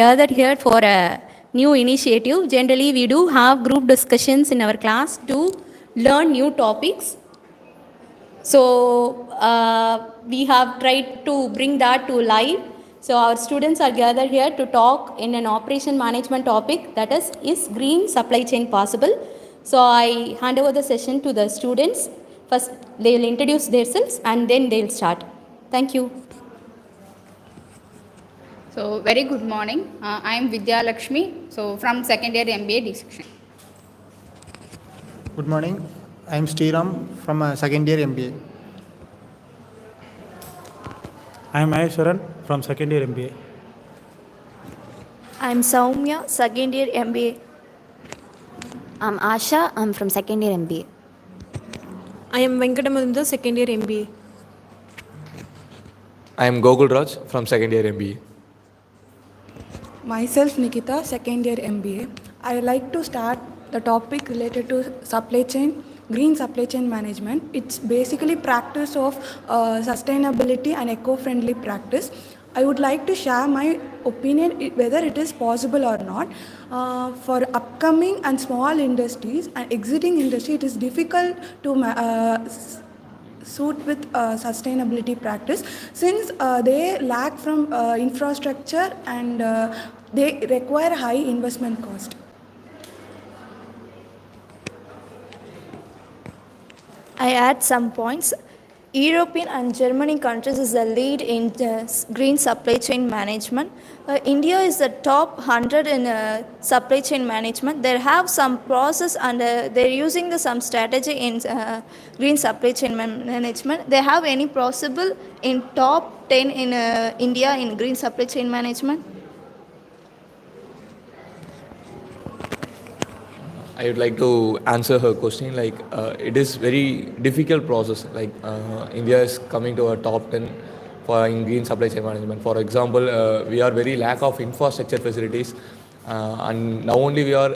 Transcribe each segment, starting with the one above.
gathered here for a new initiative. Generally, we do have group discussions in our class to learn new topics. So, we have tried to bring that to life. So, our students are gathered here to talk in an operation management topic, that is green supply chain possible? So, I hand over the session to the students. First, they will introduce themselves and then they will start. Thank you. So, very good morning. I am Vidya Lakshmi, so from second year MBA D section. Good morning. I am Sriram from second year MBA. I am Maheshwaran from second year MBA. I am Soumya, second year MBA. I'm Asha, I'm from second year MBA. I am Venkatamadanda, second year MBA. I am Gokul Raj from second year MBA. Myself Nikita, second year MBA. I would like to start the topic related to supply chain, green supply chain management. It's basically practice of sustainability and eco-friendly practice. I would like to share my opinion whether it is possible or not. For upcoming and small industries and exiting industry, it is difficult to suit with sustainability practice since they lack from infrastructure and they require high investment cost. I add some points. European and Germany countries is the lead in green supply chain management. India is the top 100 in supply chain management. They have some process and they're using some strategy in green supply chain management. They have any possible in top 10 in India in green supply chain management? I would like to answer her question. It is very difficult process. India is coming to a top 10 for in green supply chain management. For example, we are very lack of infrastructure facilities, and now only we are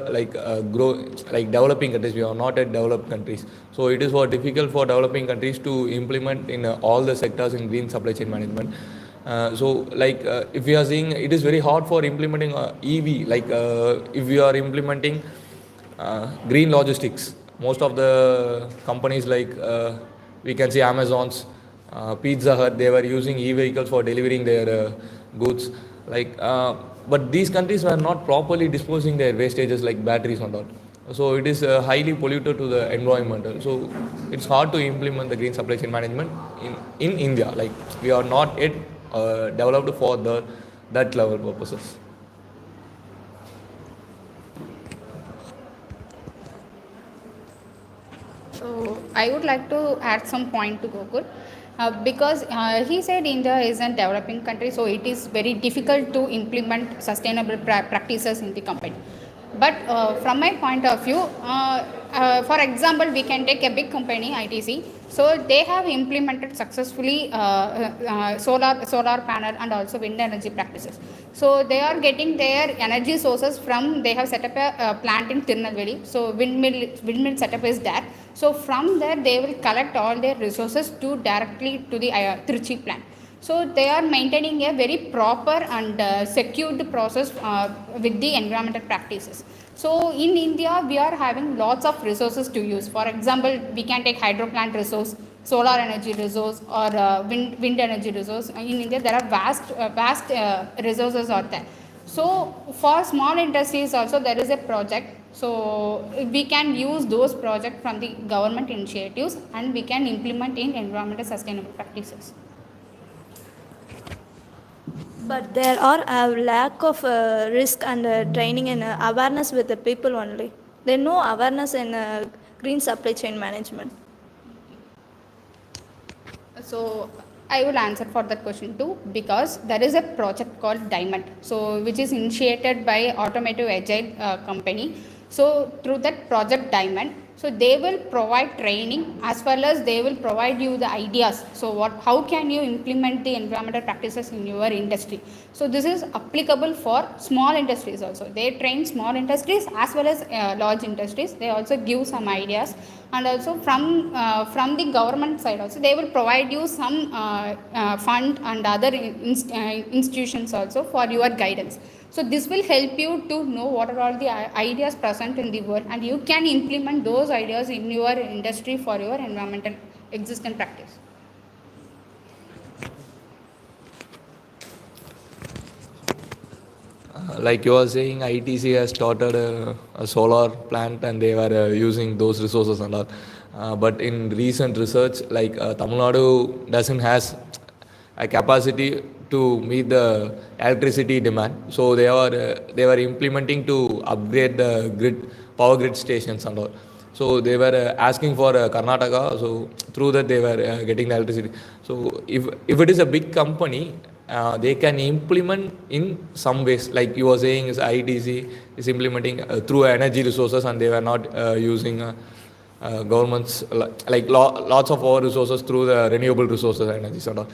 developing countries. We are not at developed countries. So it is difficult for developing countries to implement in all the sectors in green supply chain management. If we are seeing, it is very hard for implementing EV. If we are implementing green logistics, most of the companies we can see Amazon's, Pizza Hut, they were using e-vehicles for delivering their goods. But these countries were not properly disposing their wastages like batteries and all. So it is highly polluted to the environment. So it's hard to implement the green supply chain management in India. We are not yet developed for that level purposes. So, I would like to add some point to Gokul. Because he said India is a developing country, so it is very difficult to implement sustainable practices in the company. But from my point of view, for example, we can take a big company, ITC. So they have implemented successfully solar panel and also wind energy practices. So they are getting their energy sources from, they have set up a plant in Tirunelveli. So windmill setup is there. So from there they will collect all their resources to directly to the Trichy plant. So they are maintaining a very proper and secured process with the environmental practices. So in India, we are having lots of resources to use. For example, we can take hydro plant resource, solar energy resource, or wind energy resource. In India, there are vast resources out there. So for small industries also, there is a project. So we can use those projects from the government initiatives and we can implement in environmental sustainable practices. But there are a lack of risk and training and awareness with the people only. There is no awareness in green supply chain management. So I will answer for that question too, because there is a project called Diamond, so which is initiated by Automotive Agile company. So through that project Diamond, so they will provide training as well as they will provide you the ideas. So how can you implement the environmental practices in your industry? So this is applicable for small industries also. They train small industries as well as large industries. They also give some ideas, and also from the government side also they will provide you some fund and other institutions also for your guidance. So this will help you to know what are all the ideas present in the world, and you can implement those ideas in your industry for your environmental existing practice. Like you were saying, ITC has started a solar plant and they were using those resources and all. But in recent research, like Tamil Nadu doesn't has a capacity to meet the electricity demand, so they were implementing to upgrade the power grid stations and all. So they were asking for Karnataka, so through that they were getting the electricity. So if it is a big company, they can implement in some ways, like you were saying is ITC is implementing through energy resources, and they were not using governments lots of our resources through the renewable resources energy sort of.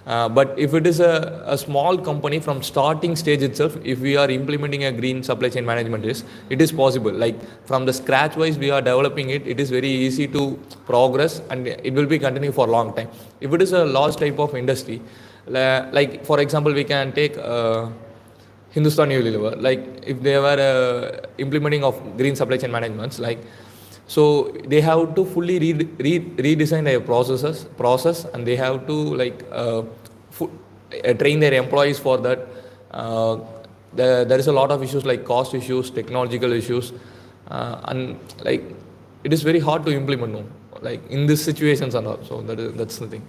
But if it is a small company from starting stage itself, if we are implementing a green supply chain management, it is possible. Like from the scratch wise we are developing it, it is very easy to progress and it will be continuing for a long time. If it is a large type of industry, like for example we can take Hindustan Unilever, like if they were implementing of green supply chain managements, like so they have to fully redesign their process, and they have to like train their employees for that. There is a lot of issues like cost issues, technological issues, and like it is very hard to implement no? Like in these situations and all. So that's the thing.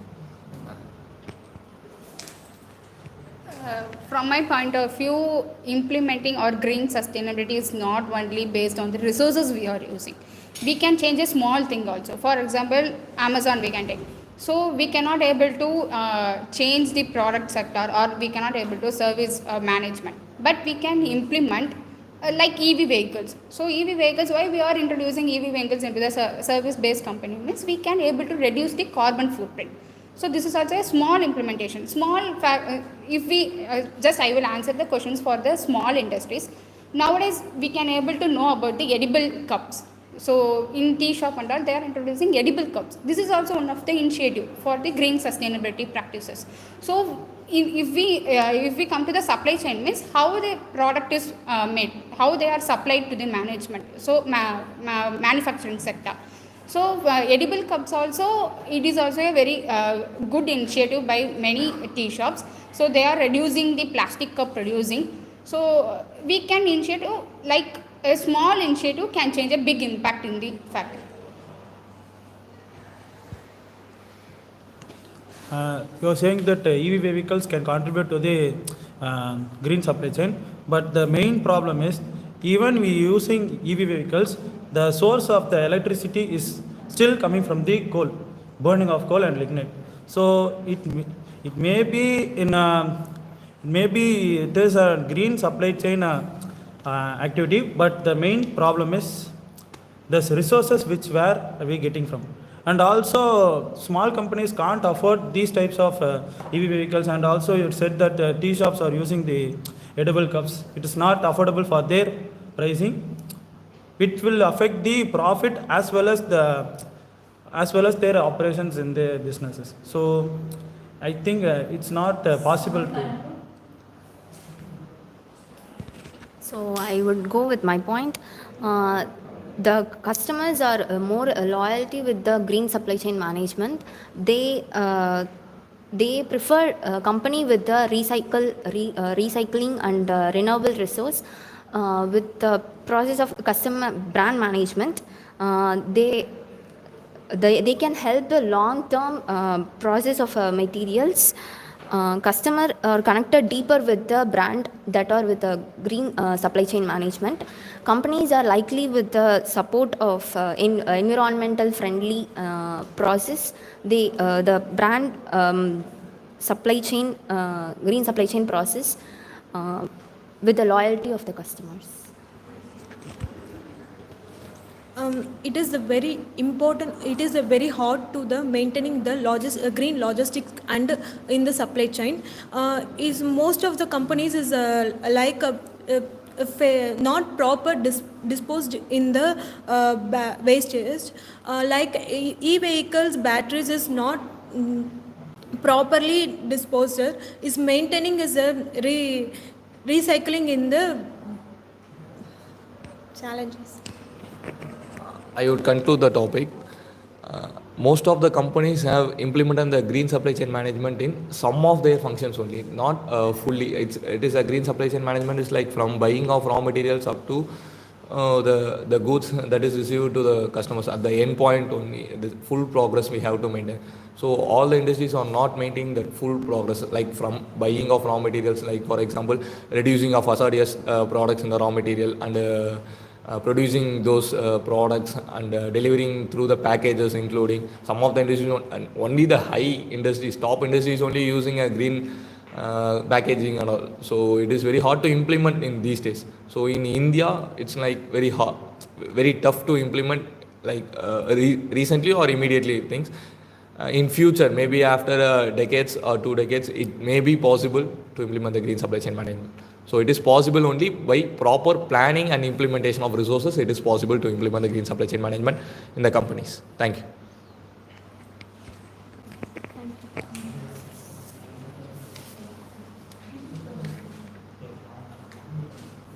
From my point of view, implementing or green sustainability is not only based on the resources we are using. We can change a small thing also. For example, Amazon we can take. So we cannot able to change the product sector, or we cannot able to service management, but we can implement like EV vehicles. So EV vehicles, why we are introducing EV vehicles into the service based company means we can able to reduce the carbon footprint. So this is also a small implementation. If we I will answer the questions for the small industries. Nowadays we can able to know about the edible cups. So in tea shop and all, they are introducing edible cups. This is also one of the initiative for the green sustainability practices. So if we come to the supply chain, means how the product is made, how they are supplied to the management. So manufacturing sector. So edible cups also, it is also a very good initiative by many tea shops. So they are reducing the plastic cup producing. So we can initiate like a small initiative can change a big impact in the factory. You are saying that EV vehicles can contribute to the green supply chain, but the main problem is even we using EV vehicles, the source of the electricity is still coming from the coal, burning of coal and lignite. So it may be maybe it is a green supply chain activity, but the main problem is the resources which where are we getting from. And also small companies can't afford these types of EV vehicles, and also you said that tea shops are using the edible cups. It is not affordable for their pricing. It will affect the profit as well as their operations in their businesses. So I think it's not possible to. So I would go with my point. The customers are more loyalty with the green supply chain management. They prefer a company with the recycling and renewable resource. With the process of customer brand management, they can help the long term process of materials. Customer are connected deeper with the brand that are with the green supply chain management. Companies are likely with the support of environmental friendly process. The brand supply chain green supply chain process with the loyalty of the customers. It is a very important, it is a very hard to the maintaining the green logistics and in the supply chain. Is most of the companies is like not proper disposed in the wastage. Like e-vehicles batteries is not properly disposed, is maintaining is a recycling in the challenges. I would conclude the topic. Most of the companies have implemented the green supply chain management in some of their functions only, not fully. It is a green supply chain management is like from buying of raw materials up to the goods that is received to the customers at the end point only. The full progress we have to maintain. So all the industries are not maintaining that full progress, like from buying of raw materials, like for example, reducing of hazardous products in the raw material and producing those products and delivering through the packages, including some of the industries, and only the high industries, top industries only using a green packaging and all. So it is very hard to implement in these days. So in India, it's like very hard, very tough to implement, like recently or immediately things. In future, maybe after decades or 2 decades, it may be possible to implement the green supply chain management. So it is possible only by proper planning and implementation of resources. It is possible to implement the green supply chain management in the companies. Thank you.